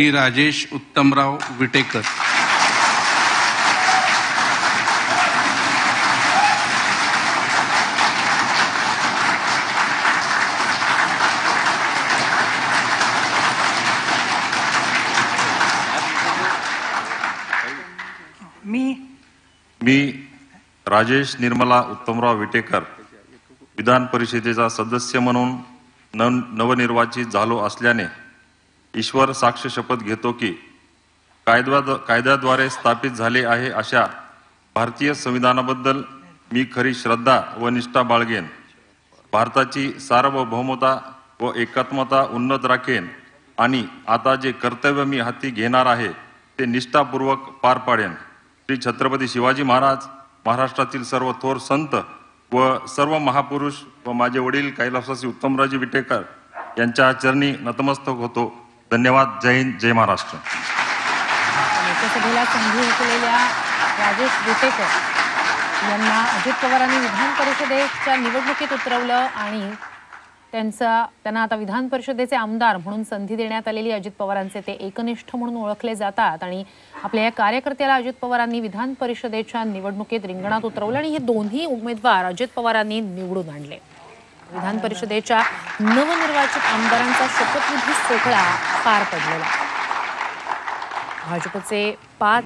श्री राजेश उत्तमराव विटेकर। मी राजेश निर्मला उत्तमराव विटेकर विधान परिषदेचा सदस्य म्हणून नवनिर्वाचित झालो असल्याने ईश्वर साक्ष शपथ घेतो की कायद्याद्वारे स्थापित झाले आहे अशा भारतीय संविधानाबद्दल मी खरी श्रद्धा व निष्ठा बाळगेन, भारताची सार्वभौमता व एकात्मता उन्नत राखेन आणि आता जे कर्तव्य मी हाती घेणार आहे ते निष्ठापूर्वक पार पाडेन। श्री छत्रपती शिवाजी महाराज, महाराष्ट्रातील सर्व थोर संत व सर्व महापुरुष व माझे वडील कैलासवासी उत्तमरावजी विटेकर यांच्या चरणी नतमस्तक होतो। धन्यवाद। जय हिंद, जय महाराष्ट्र। लोकसभेला संधी हुकलेल्या राजेश विटेकर यांना अजित पवारांनी विधान परिषदेच्या निवडणुकीत उतरवलं आणि त्यांना आता विधान परिषदेचे आमदार म्हणून संधी देण्यात आलेली। अजित पवारांचे ते एकनिष्ठ म्हणून ओळखले जातात आणि आपल्या या कार्यकर्त्याला अजित पवारांनी विधान परिषदेच्या निवडणुकीत रिंगणात उतरवलं आणि हे दोन्ही उमेदवार अजित पवारांनी निवडून आणले। विधान परिषदेच्या नवनिर्वाचित आमदारांचा शपथविधी सोहळा पार पडलेला। भाजपचे 5